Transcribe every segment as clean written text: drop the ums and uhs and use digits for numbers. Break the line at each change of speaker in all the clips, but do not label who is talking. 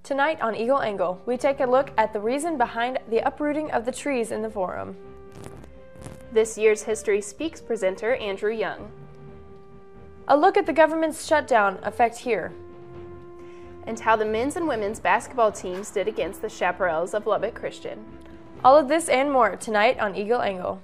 Tonight on Eagle Angle, we take a look at the reason behind the uprooting of the trees in the Forum.
This year's History Speaks presenter, Andrew Young.
A look at the government's shutdown effect here.
And how the men's and women's basketball teams did against the Chaparrals of Lubbock Christian.
All of this and more tonight on Eagle Angle.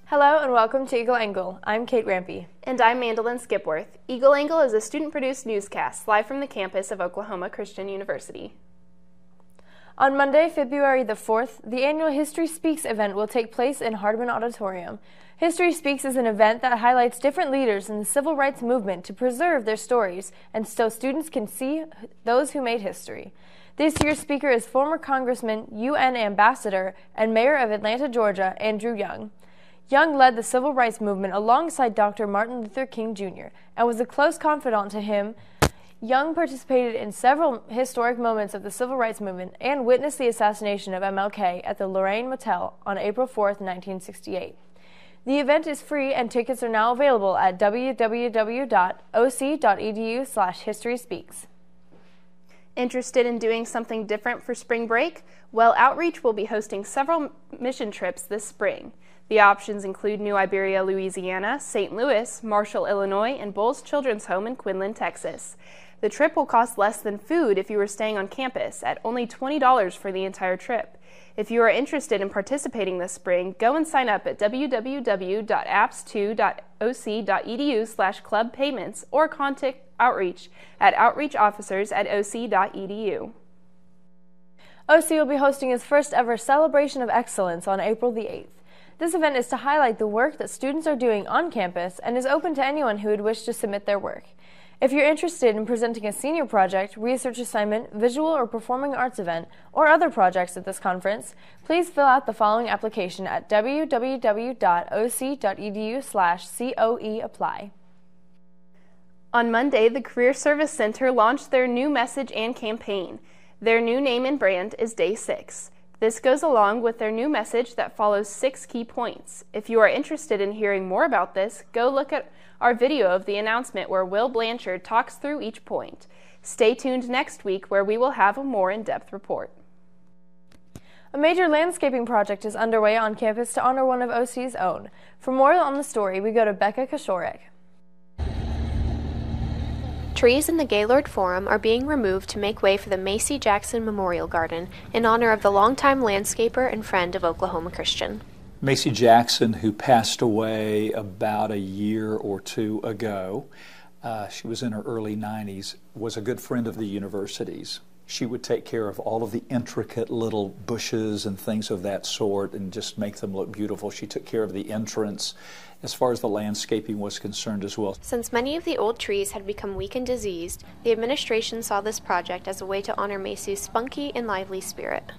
Hello and welcome to Eagle Angle. I'm Kate Rampey.
And I'm Mandolyn Skipworth. Eagle Angle is a student-produced newscast live from the campus of Oklahoma Christian University.
On Monday, February the 4th, the annual History Speaks event will take place in Hardman Auditorium. History Speaks is an event that highlights different leaders in the civil rights movement to preserve their stories and so students can see those who made history. This year's speaker is former Congressman, UN Ambassador, and Mayor of Atlanta, Georgia, Andrew Young. Young led the civil rights movement alongside Dr. Martin Luther King Jr. and was a close confidant to him. Young participated in several historic moments of the civil rights movement and witnessed the assassination of MLK at the Lorraine Motel on April 4, 1968. The event is free and tickets are now available at www.oc.edu/historyspeaks.
Interested in doing something different for spring break? Well, Outreach will be hosting several mission trips this spring. The options include New Iberia, Louisiana, St. Louis, Marshall, Illinois, and Bowles Children's Home in Quinlan, Texas. The trip will cost less than food if you are staying on campus, at only $20 for the entire trip. If you are interested in participating this spring, go and sign up at www.apps2.oc.edu/clubpayments or contact Outreach at outreachofficers@oc.edu.
OC will be hosting its first ever Celebration of Excellence on April the 8th. This event is to highlight the work that students are doing on campus and is open to anyone who would wish to submit their work. If you're interested in presenting a senior project, research assignment, visual or performing arts event, or other projects at this conference, please fill out the following application at www.oc.edu/COEapply.
On Monday, the Career Service Center launched their new message and campaign. Their new name and brand is Day 6. This goes along with their new message that follows 6 key points. If you are interested in hearing more about this, go look at our video of the announcement where Will Blanchard talks through each point. Stay tuned next week where we will have a more in-depth report.
A major landscaping project is underway on campus to honor one of OC's own. For more on the story, we go to Becca Kashorek.
Trees in the Gaylord Forum are being removed to make way for the Macy Jackson Memorial Garden in honor of the longtime landscaper and friend of Oklahoma Christian.
Macy Jackson, who passed away about a year or two ago, she was in her early 90s, was a good friend of the university's. She would take care of all of the intricate little bushes and things of that sort and just make them look beautiful. She took care of the entrance as far as the landscaping was concerned as well.
Since many of the old trees had become weak and diseased, the administration saw this project as a way to honor Macy's spunky and lively spirit.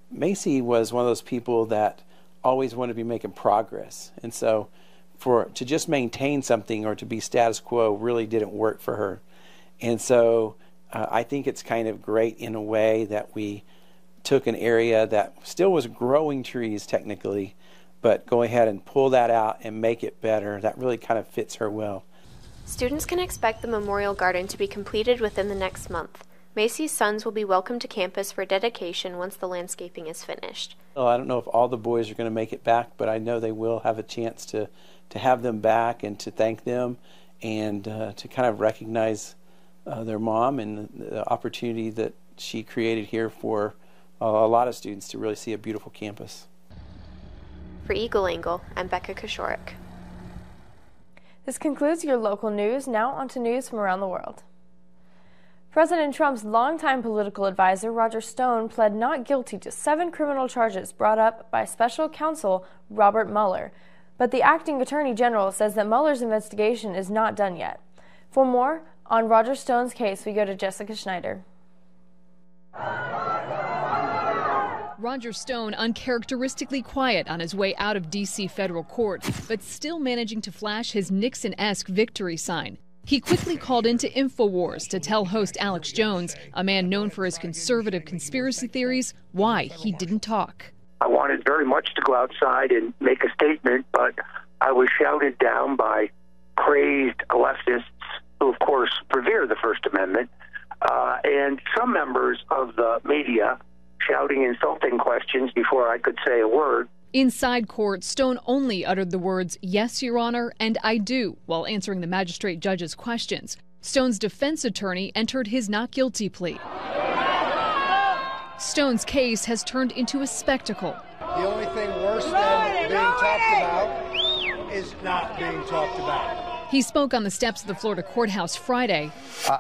Macy was one of those people that always wanted to be making progress, and so to just maintain something or to be status quo really didn't work for her. And so I think it's kind of great in a way that we took an area that still was growing trees technically, but go ahead and pull that out and make it better. That really kind of fits her well.
Students can expect the Memorial Garden to be completed within the next month. Macy's sons will be welcomed to campus for dedication once the landscaping is finished.
Well, I don't know if all the boys are going to make it back, but I know they will have a chance to have them back and to thank them and to kind of recognize their mom and the opportunity that she created here for a lot of students to really see a beautiful campus.
For Eagle Angle, I'm Becca Kashorek.
This concludes your local news. Now on to news from around the world. President Trump's longtime political advisor, Roger Stone, pled not guilty to 7 criminal charges brought up by special counsel Robert Mueller. But the acting attorney general says that Mueller's investigation is not done yet. For more on Roger Stone's case, we go to Jessica Schneider.
Roger Stone uncharacteristically quiet on his way out of D.C. federal court, but still managing to flash his Nixon-esque victory sign. He quickly called into InfoWars to tell host Alex Jones, a man known for his conservative conspiracy theories, why he didn't talk.
I wanted very much to go outside and make a statement, but I was shouted down by crazed leftists who, of course, revere the First Amendment, and some members of the media shouting insulting questions before I could say a word.
Inside court, Stone only uttered the words, "Yes, Your Honor," and "I do," while answering the magistrate judge's questions. Stone's defense attorney entered his not guilty plea. Stone's case has turned into a spectacle.
The only thing worse than being talked about is not being talked about.
He spoke on the steps of the Florida courthouse Friday.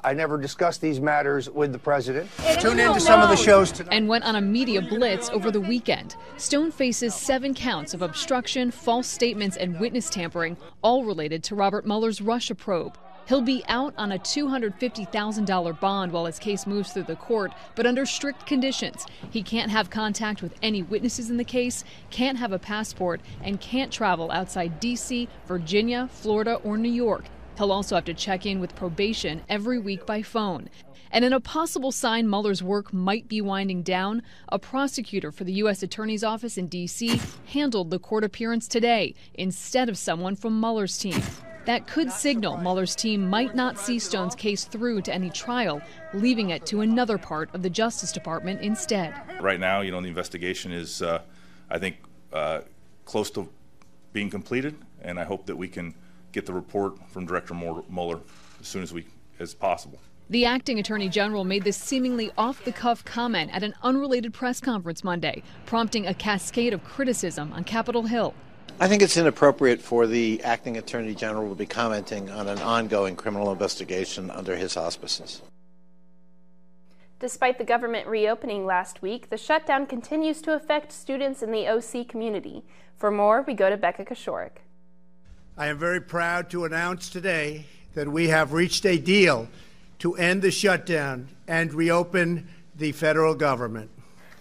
I never discussed these matters with the president. Tune into some of the shows tonight.
And went on a media blitz over the weekend. Stone faces 7 counts of obstruction, false statements, and witness tampering, all related to Robert Mueller's Russia probe. He'll be out on a $250,000 bond while his case moves through the court, but under strict conditions. He can't have contact with any witnesses in the case, can't have a passport, and can't travel outside D.C., Virginia, Florida, or New York. He'll also have to check in with probation every week by phone. And in a possible sign Mueller's work might be winding down, a prosecutor for the U.S. Attorney's Office in D.C. handled the court appearance today instead of someone from Mueller's team. That could signal Mueller's team might not see Stone's case through to any trial, leaving it to another part of the Justice Department instead.
Right now, the investigation is, I think, close to being completed, and I hope that we can get the report from Director Mueller as soon as possible.
The acting attorney general made this seemingly off-the-cuff comment at an unrelated press conference Monday, prompting a cascade of criticism on Capitol Hill.
I think it's inappropriate for the acting attorney general to be commenting on an ongoing criminal investigation under his auspices.
Despite the government reopening last week, the shutdown continues to affect students in the OC community. For more, we go to Becca Kashorek.
I am very proud to announce today that we have reached a deal to end the shutdown and reopen the federal government.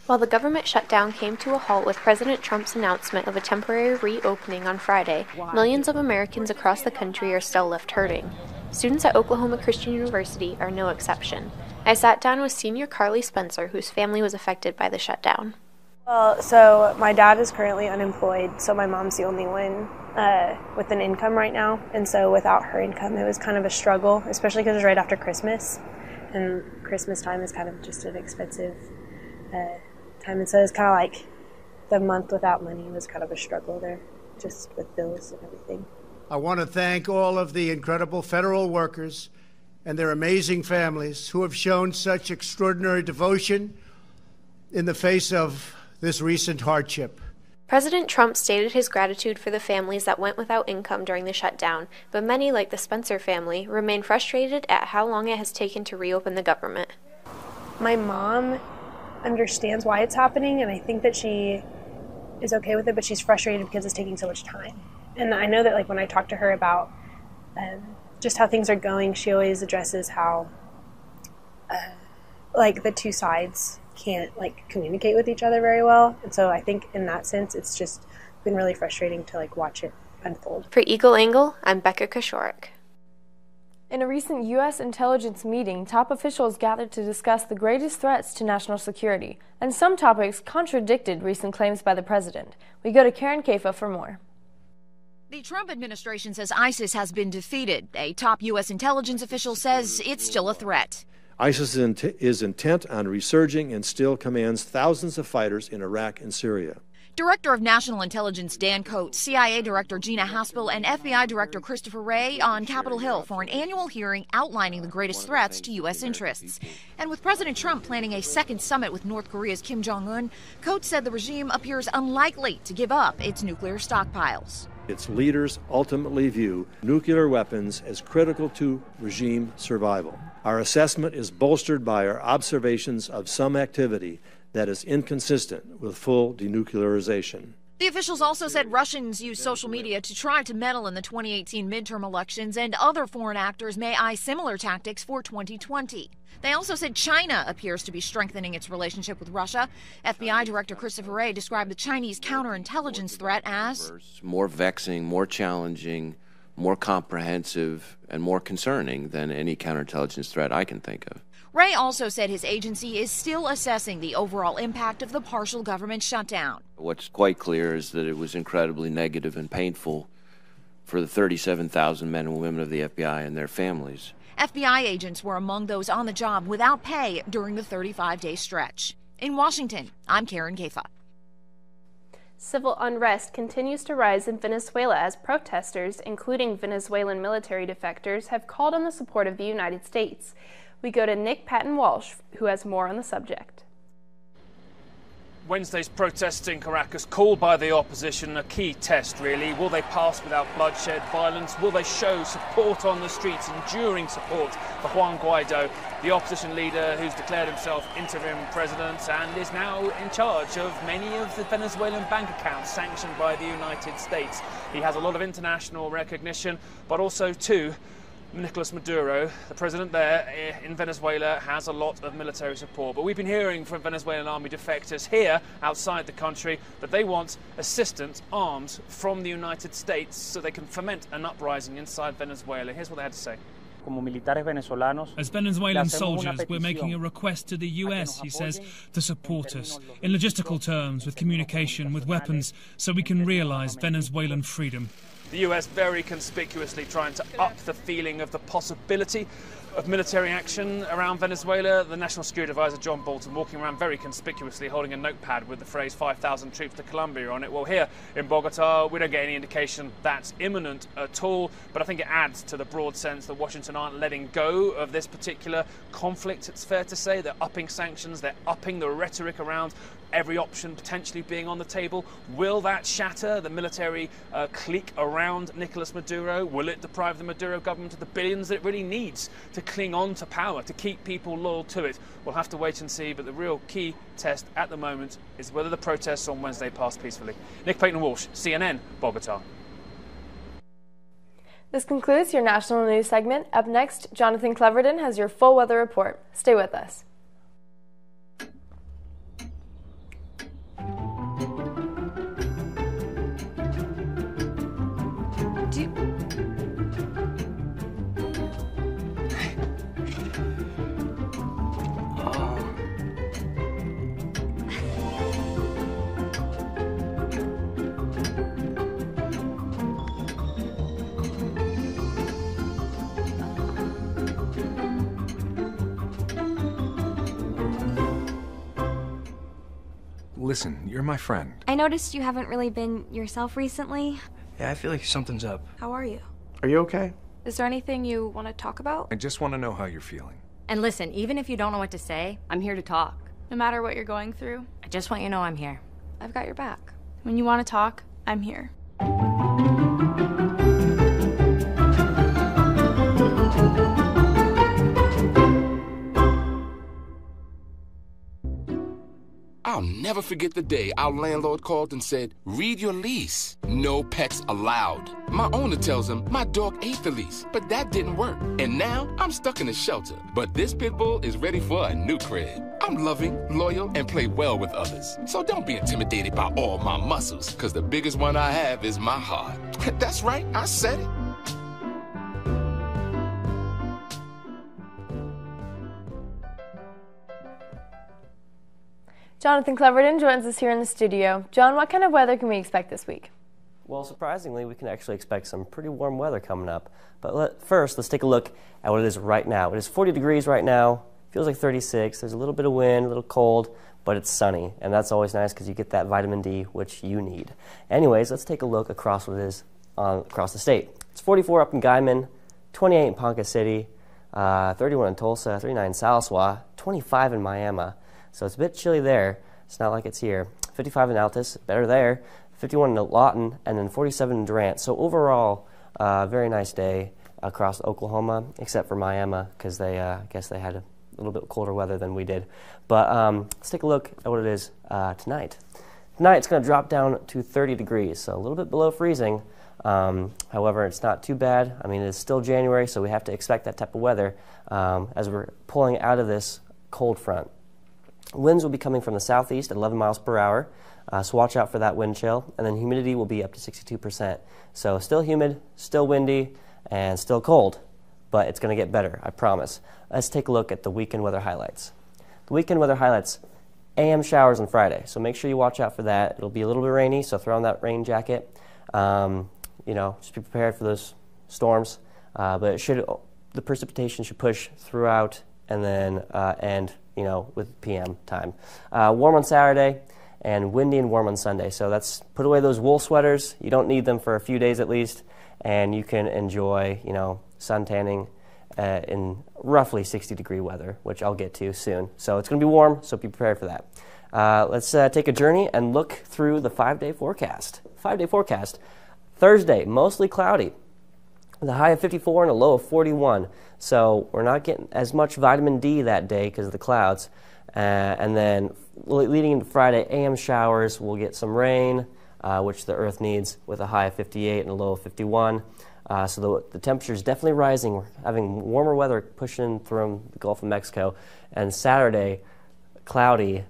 While the government shutdown came to a halt with President Trump's announcement of a temporary reopening on Friday, millions of Americans across the country are still left hurting. Students at Oklahoma Christian University are no exception. I sat down with senior Carly Spencer, whose family was affected by the shutdown.
Well, so my dad is currently unemployed, so my mom's the only one with an income right now. And so without her income, it was kind of a struggle, especially because it was right after Christmas. And Christmas time is kind of just an expensive time. And so it's kind of like the month without money was kind of a struggle there, just with bills and everything.
I want to thank all of the incredible federal workers and their amazing families who have shown such extraordinary devotion in the face of this recent hardship.
President Trump stated his gratitude for the families that went without income during the shutdown, but many, like the Spencer family, remain frustrated at how long it has taken to reopen the government.
My mom understands why it's happening, and I think that she is okay with it, but she's frustrated because it's taking so much time. And I know that like when I talk to her about just how things are going, she always addresses how like the two sides can't like communicate with each other very well. And so I think in that sense, it's just been really frustrating to like watch it unfold.
For Eagle Angle, I'm Becca Kashorek.
In a recent U.S. intelligence meeting, top officials gathered to discuss the greatest threats to national security, and some topics contradicted recent claims by the president. We go to Karen Kafa for more.
The Trump administration says ISIS has been defeated. A top U.S. intelligence official says it's still a threat.
ISIS is intent on resurging and still commands thousands of fighters in Iraq and Syria.
Director of National Intelligence Dan Coates, CIA Director Gina Haspel, and FBI Director Christopher Wray on Capitol Hill for an annual hearing outlining the greatest threats to U.S. interests. And with President Trump planning a second summit with North Korea's Kim Jong-un, Coates said the regime appears unlikely to give up its nuclear stockpiles.
Its leaders ultimately view nuclear weapons as critical to regime survival. Our assessment is bolstered by our observations of some activity that is inconsistent with full denuclearization.
The officials also said Russians use social media to try to meddle in the 2018 midterm elections, and other foreign actors may eye similar tactics for 2020. They also said China appears to be strengthening its relationship with Russia. FBI Director Christopher Wray described the Chinese counterintelligence threat as
more vexing, more challenging, more comprehensive, and more concerning than any counterintelligence threat I can think of.
Wray also said his agency is still assessing the overall impact of the partial government shutdown.
What's quite clear is that it was incredibly negative and painful for the 37,000 men and women of the FBI and their families.
FBI agents were among those on the job without pay during the 35-day stretch. In Washington, I'm Karen Kaifa.
Civil unrest continues to rise in Venezuela as protesters, including Venezuelan military defectors, have called on the support of the United States. We go to Nick Patton-Walsh, who has more on the subject.
Wednesday's protests in Caracas, called by the opposition, a key test really. Will they pass without bloodshed, violence? Will they show support on the streets, enduring support for Juan Guaido, the opposition leader who's declared himself interim president and is now in charge of many of the Venezuelan bank accounts sanctioned by the United States? He has a lot of international recognition, but also too, Nicolas Maduro, the president there in Venezuela, has a lot of military support. But we've been hearing from Venezuelan army defectors here outside the country that they want assistance, arms from the United States so they can foment an uprising inside Venezuela. Here's what they had to say.
As Venezuelan soldiers, we're making a request to the US, he says, to support us in logistical terms, with communication, with weapons, so we can realize Venezuelan freedom.
The US very conspicuously trying to up the feeling of the possibility of military action around Venezuela. The National Security Advisor John Bolton walking around very conspicuously holding a notepad with the phrase 5,000 troops to Colombia on it. Well, here in Bogota, we don't get any indication that's imminent at all, but I think it adds to the broad sense that Washington aren't letting go of this particular conflict, it's fair to say. They're upping sanctions, they're upping the rhetoric around every option potentially being on the table. Will that shatter the military clique around Nicolas Maduro? Will it deprive the Maduro government of the billions that it really needs to cling on to power, to keep people loyal to it? We'll have to wait and see, but the real key test at the moment is whether the protests on Wednesday pass peacefully. Nick Patton-Walsh, CNN, Bogota.
This concludes your national news segment. Up next, Jonathan Cleverton has your full weather report. Stay with us.
Listen, you're my friend.
I noticed you haven't really been yourself recently.
Yeah, I feel like something's up.
How are you?
Are you okay?
Is there anything you want to talk about?
I just want to know how you're feeling.
And listen, even if you don't know what to say, I'm here to talk.
No matter what you're going through,
I just want you to know I'm here.
I've got your back. When you want to talk, I'm here.
I'll never forget the day our landlord called and said, read your lease. No pets allowed. My owner tells him my dog ate the lease, but that didn't work. And now I'm stuck in a shelter. But this pit bull is ready for a new crib. I'm loving, loyal, and play well with others. So don't be intimidated by all my muscles, because the biggest one I have is my heart. That's right, I said it.
Jonathan Cleverton joins us here in the studio. John, what kind of weather can we expect this week?
Well, surprisingly, we can actually expect some pretty warm weather coming up. But first, let's take a look at what it is right now. It is 40 degrees right now. Feels like 36. There's a little bit of wind, a little cold, but it's sunny. And that's always nice because you get that vitamin D, which you need. Anyways, let's take a look across what it is across the state. It's 44 up in Guyman, 28 in Ponca City, 31 in Tulsa, 39 in Salswa, 25 in Miami. So it's a bit chilly there. It's not like it's here. 55 in Altus, better there. 51 in Lawton, and then 47 in Durant. So overall, very nice day across Oklahoma, except for Miami, because they, I guess they had a little bit colder weather than we did. But let's take a look at what it is tonight. Tonight it's going to drop down to 30 degrees, so a little bit below freezing. However, it's not too bad. I mean, it's still January, so we have to expect that type of weather as we're pulling out of this cold front. Winds will be coming from the southeast at 11 miles per hour, so watch out for that wind chill. And then humidity will be up to 62%. So still humid, still windy, and still cold, but it's going to get better, I promise. Let's take a look at the weekend weather highlights. The weekend weather highlights, AM showers on Friday, so make sure you watch out for that. It'll be a little bit rainy, so throw on that rain jacket. You know, just be prepared for those storms, but the precipitation should push throughout and then end, you know, with PM time. Warm on Saturday and windy and warm on Sunday. So that's, put away those wool sweaters. You don't need them for a few days at least, and you can enjoy, you know, sun tanning in roughly 60-degree weather, which I'll get to soon. So it's going to be warm, so be prepared for that. Let's take a journey and look through the 5-day forecast. 5-day forecast. Thursday, mostly cloudy, with a high of 54 and a low of 41. So we're not getting as much vitamin D that day because of the clouds. And then leading into Friday, AM showers. We'll get some rain, which the earth needs, with a high of 58 and a low of 51. So the temperature is definitely rising. We're having warmer weather pushing through the Gulf of Mexico. And Saturday, cloudy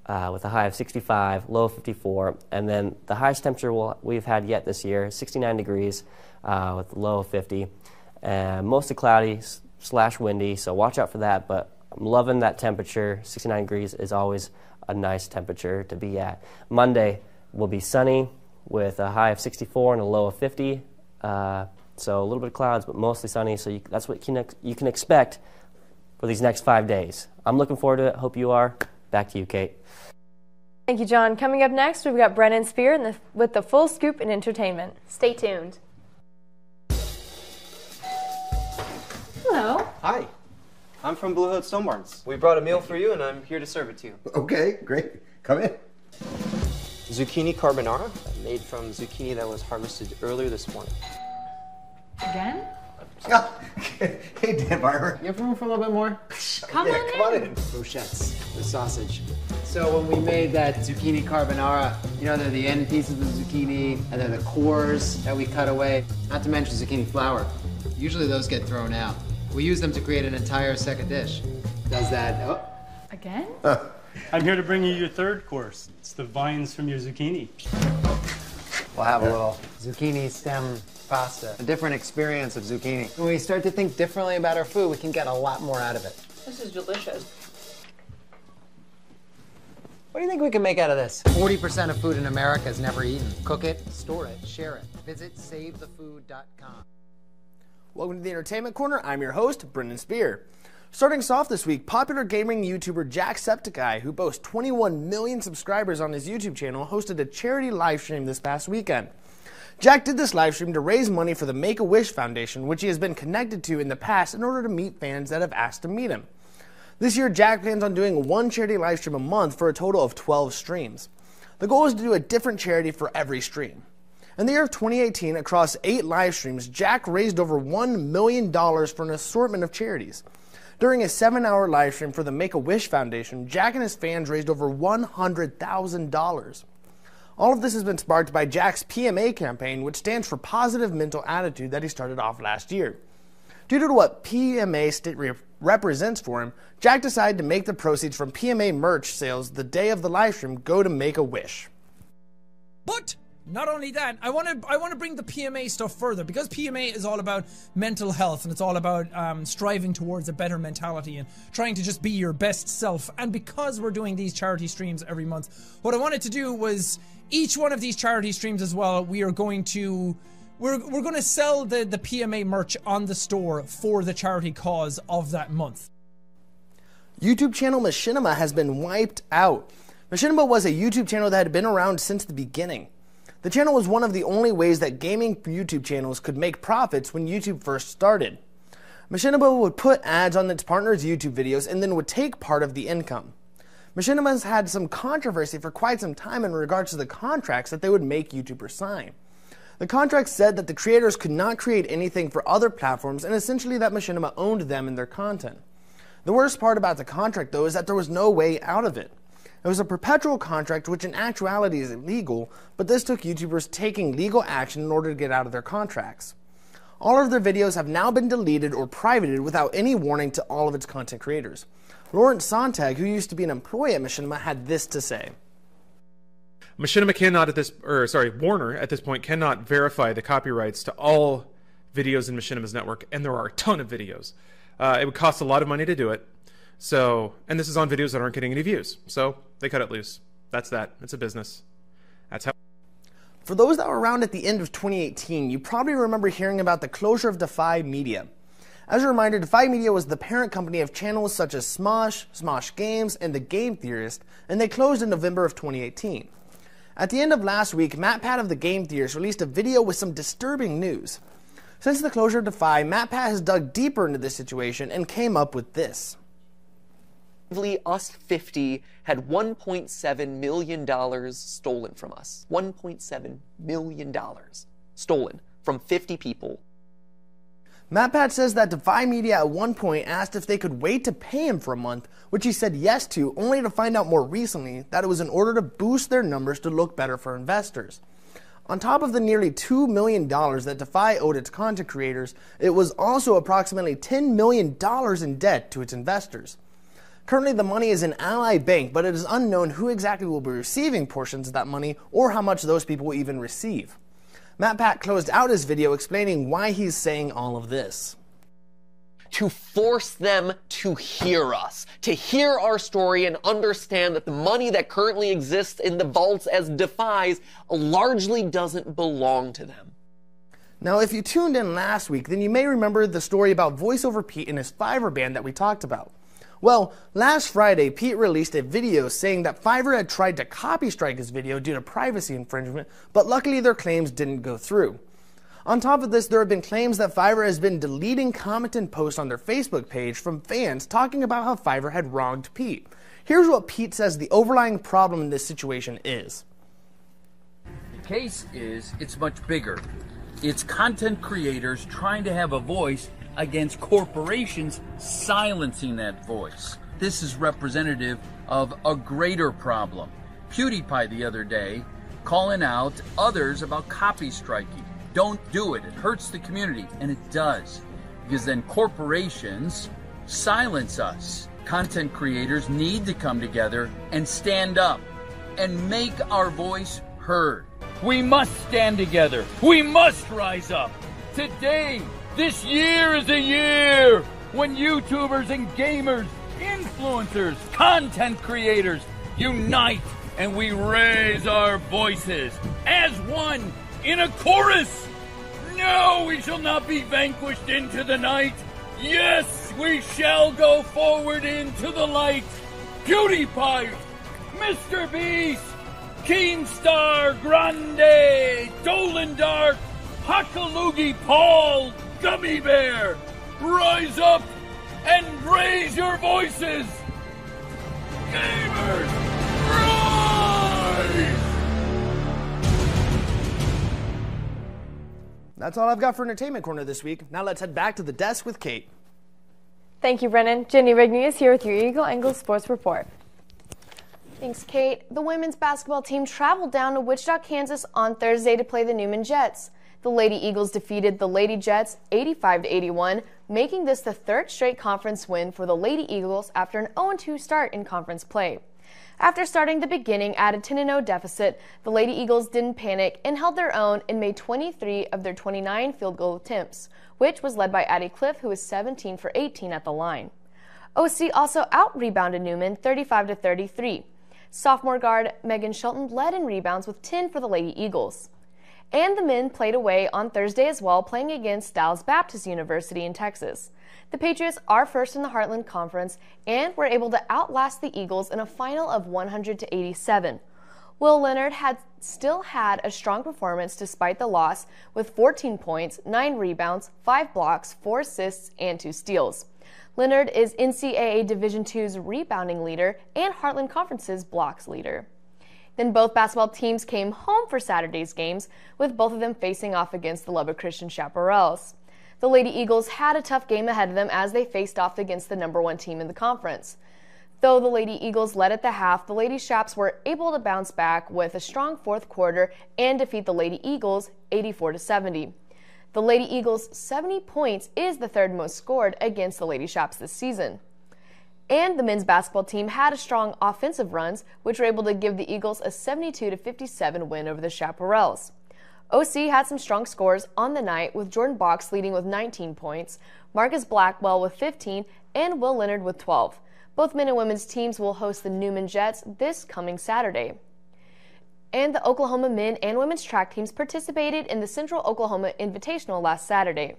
with a high of 65, low of 54. And then the highest temperature we've had yet this year, 69 degrees with a low of 50. Mostly cloudy / windy, so watch out for that. But I'm loving that temperature. 69 degrees is always a nice temperature to be at. Monday will be sunny with a high of 64 and a low of 50. So a little bit of clouds, but mostly sunny. So that's what you can expect for these next 5 days. I'm looking forward to it. Hope you are. Back to you, Kate.
Thank you, John. Coming up next, we've got Brennan Spear with the full scoop in entertainment.
Stay tuned.
Hello.
Hi. I'm from Blue Hood Stone Barns. We brought a meal for you, and I'm here to serve it to you.
Okay, great. Come in.
Zucchini carbonara, made from zucchini that was harvested earlier this morning.
Again?
Hey, Dan Barber.
You have room for a little bit more?
Come on in.
Brochettes, the sausage. So when we made that zucchini carbonara, you know, they're the end pieces of the zucchini, and then the cores that we cut away, not to mention zucchini flour. Usually those get thrown out. We use them to create an entire second dish. Does that...
Again?
I'm here to bring you your third course. It's the vines from your zucchini.
We'll have a little zucchini stem pasta, a different experience of zucchini. When we start to think differently about our food, we can get a lot more out of it.
This is delicious.
What do you think we can make out of this? 40% of food in America is never eaten. Cook it, store it, share it. Visit SaveTheFood.com.
Welcome to the Entertainment Corner. I'm your host, Brendan Spear. Starting us off this week, popular gaming YouTuber Jacksepticeye, who boasts 21 million subscribers on his YouTube channel, hosted a charity live stream this past weekend. Jack did this live stream to raise money for the Make-A-Wish Foundation, which he has been connected to in the past in order to meet fans that have asked to meet him. This year, Jack plans on doing one charity live stream a month for a total of 12 streams. The goal is to do a different charity for every stream. In the year of 2018, across 8 live streams, Jack raised over $1 million for an assortment of charities. During a 7-hour live stream for the Make-A-Wish Foundation, Jack and his fans raised over $100,000. All of this has been sparked by Jack's PMA campaign, which stands for Positive Mental Attitude, that he started off last year. Due to what PMA represents for him, Jack decided to make the proceeds from PMA merch sales the day of the live stream go to Make-A-Wish.
But not only that, I want to bring the PMA stuff further, because PMA is all about mental health, and it's all about striving towards a better mentality and trying to just be your best self. And because we're doing these charity streams every month, what I wanted to do was each one of these charity streams as well, we're going to sell the PMA merch on the store for the charity cause of that month.
YouTube channel Machinima has been wiped out. Machinima was a YouTube channel that had been around since the beginning. The channel was one of the only ways that gaming YouTube channels could make profits when YouTube first started. Machinima would put ads on its partners' YouTube videos and then would take part of the income. Machinima has had some controversy for quite some time in regards to the contracts that they would make YouTubers sign. The contract said that the creators could not create anything for other platforms, and essentially that Machinima owned them and their content. The worst part about the contract, though, is that there was no way out of it. It was a perpetual contract, which in actuality is illegal, but this took YouTubers taking legal action in order to get out of their contracts. All of their videos have now been deleted or privated without any warning to all of its content creators. Lawrence Sontag, who used to be an employee at Machinima, had this to say.
Machinima cannot Warner at this point cannot verify the copyrights to all videos in Machinima's network, and there are a ton of videos. It would cost a lot of money to do it. So, and this is on videos that aren't getting any views. So they cut it loose. That's that. It's a business. That's how.
For those that were around at the end of 2018, you probably remember hearing about the closure of Defy Media. As a reminder, Defy Media was the parent company of channels such as Smosh, Smosh Games, and The Game Theorist, and they closed in November of 2018. At the end of last week, MatPat of The Game Theorist released a video with some disturbing news. Since the closure of Defy, MatPat has dug deeper into this situation and came up with this.
Us 50 had $1.7 million stolen from us. $1.7 million stolen from 50 people.
MatPat says that Defy Media at one point asked if they could wait to pay him for a month, which he said yes to, only to find out more recently that it was in order to boost their numbers to look better for investors. On top of the nearly $2 million that Defy owed its content creators, it was also approximately $10 million in debt to its investors. Currently, the money is in Ally Bank, but it is unknown who exactly will be receiving portions of that money or how much those people will even receive. MatPat closed out his video explaining why he's saying all of this.
To force them to hear us, to hear our story and understand that the money that currently exists in the vaults as Defy's largely doesn't belong to them.
Now, if you tuned in last week, then you may remember the story about VoiceOver Pete and his Fiverr ban that we talked about. Well, last Friday, Pete released a video saying that Fiverr had tried to copy strike his video due to privacy infringement, but luckily their claims didn't go through. On top of this, there have been claims that Fiverr has been deleting commented posts on their Facebook page from fans talking about how Fiverr had wronged Pete. Here's what Pete says the overlying problem in this situation is.
The case is, it's much bigger. It's content creators trying to have a voice against corporations silencing that voice. This is representative of a greater problem. PewDiePie the other day calling out others about copy striking. Don't do it. It hurts the community. And it does. Because then corporations silence us. Content creators need to come together and stand up and make our voice heard. We must stand together. We must rise up. Today, this year is a year when YouTubers and gamers, influencers, content creators unite and we raise our voices as one in a chorus. No, we shall not be vanquished into the night. Yes, we shall go forward into the light. PewDiePie, Mr. Beast, Keemstar, Grande, Dolan Dark, Hakalugi Paul, Gummy Bear, rise up and raise your voices. Gamers, rise!
That's all I've got for Entertainment Corner this week. Now let's head back to the desk with Kate.
Thank you, Brennan. Jenny Rigney is here with your Eagle Angle Sports Report.
Thanks, Kate. The women's basketball team traveled down to Wichita, Kansas on Thursday to play the Newman Jets. The Lady Eagles defeated the Lady Jets 85-81, making this the third straight conference win for the Lady Eagles after an 0-2 start in conference play. After starting the beginning at a 10-0 deficit, the Lady Eagles didn't panic and held their own and made 23 of their 29 field goal attempts, which was led by Addie Cliff, who was 17 for 18 at the line. OC also out-rebounded Newman 35-33. Sophomore guard Megan Shelton led in rebounds with 10 for the Lady Eagles. And the men played away on Thursday as well, playing against Dallas Baptist University in Texas. The Patriots are first in the Heartland Conference and were able to outlast the Eagles in a final of 100-87. Will Leonard still had a strong performance despite the loss with 14 points, 9 rebounds, 5 blocks, 4 assists, and 2 steals. Leonard is NCAA Division II's rebounding leader and Heartland Conference's blocks leader. Then both basketball teams came home for Saturday's games, with both of them facing off against the Lubbock Christian Chaparrals. The Lady Eagles had a tough game ahead of them as they faced off against the #1 team in the conference. Though the Lady Eagles led at the half, the Lady Shaps were able to bounce back with a strong fourth quarter and defeat the Lady Eagles 84-70. The Lady Eagles' 70 points is the third most scored against the Lady Shaps this season. And the men's basketball team had a strong offensive runs, which were able to give the Eagles a 72-57 win over the Chaparrals. OC had some strong scores on the night, with Jordan Box leading with 19 points, Marcus Blackwell with 15, and Will Leonard with 12. Both men and women's teams will host the Newman Jets this coming Saturday. And the Oklahoma men and women's track teams participated in the Central Oklahoma Invitational last Saturday.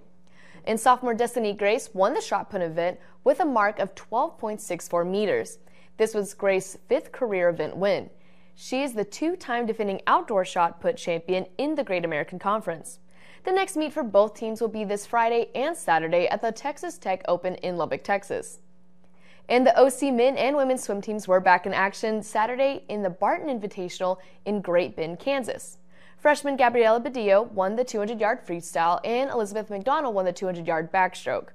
And sophomore Destiny Grace won the shot put event with a mark of 12.64 meters. This was Grace's 5th career event win. She is the 2-time defending outdoor shot put champion in the Great American Conference. The next meet for both teams will be this Friday and Saturday at the Texas Tech Open in Lubbock, Texas. And the OC men and women's swim teams were back in action Saturday in the Barton Invitational in Great Bend, Kansas. Freshman Gabriela Badillo won the 200-yard freestyle, and Elizabeth McDonald won the 200-yard backstroke.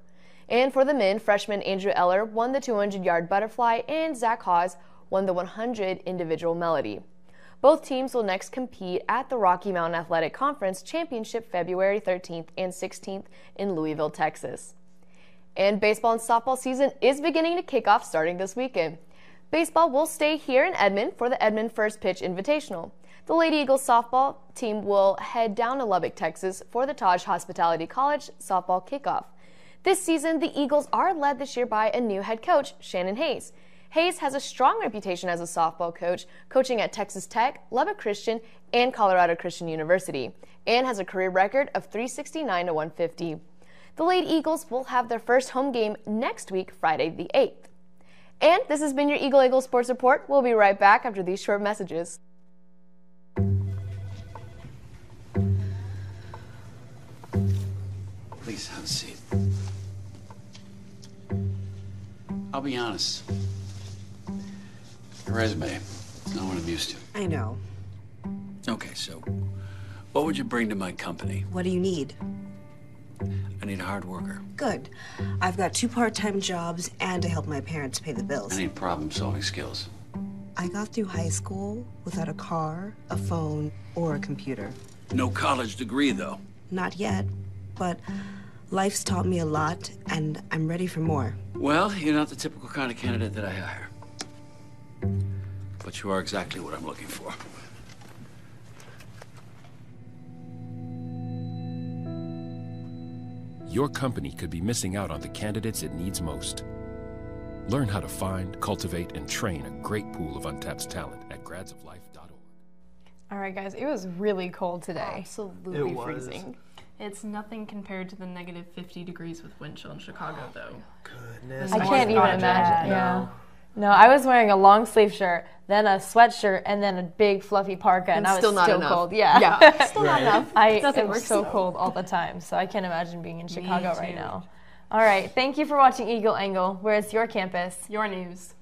And for the men, freshman Andrew Eller won the 200-yard butterfly, and Zach Hawes won the 100 individual melody. Both teams will next compete at the Rocky Mountain Athletic Conference Championship February 13th and 16th in Louisville, Texas. And baseball and softball season is beginning to kick off starting this weekend. Baseball will stay here in Edmond for the Edmond First Pitch Invitational. The Lady Eagles softball team will head down to Lubbock, Texas for the Taj Hospitality College softball kickoff. This season, the Eagles are led this year by a new head coach, Shannon Hayes. Hayes has a strong reputation as a softball coach, coaching at Texas Tech, Lubbock Christian, and Colorado Christian University, and has a career record of 369 to 150. The Lady Eagles will have their first home game next week, Friday the 8th. And this has been your Eagle Sports Report. We'll be right back after these short messages.
Please have a seat. I'll be honest. Your resume is not what I'm used to.
I know.
Okay, so what would you bring to my company?
What do you need?
I need a hard worker.
Good. I've got 2 part-time jobs and to help my parents pay the bills.
I need problem-solving skills.
I got through high school without a car, a phone, or a computer.
No college degree, though.
Not yet, but life's taught me a lot, and I'm ready for more.
Well, you're not the typical kind of candidate that I hire. But you are exactly what I'm looking for.
Your company could be missing out on the candidates it needs most. Learn how to find, cultivate, and train a great pool of untapped talent at gradsoflife.org.
All right, guys, it was really cold today.
Absolutely
It was.
freezing. It's nothing compared to the negative 50 degrees with wind chill in Chicago, though.
Goodness.
I can't even imagine. Yeah. No, I was wearing a long sleeve shirt, then a sweatshirt, and then a big fluffy parka, and I was still cold. Yeah,
Still not enough.
I
Nothing
am
works.
so cold all the time, so I can't imagine being in Chicago right
too.
now. All right, thank you for watching Eagle Angle, where it's your campus,
your news.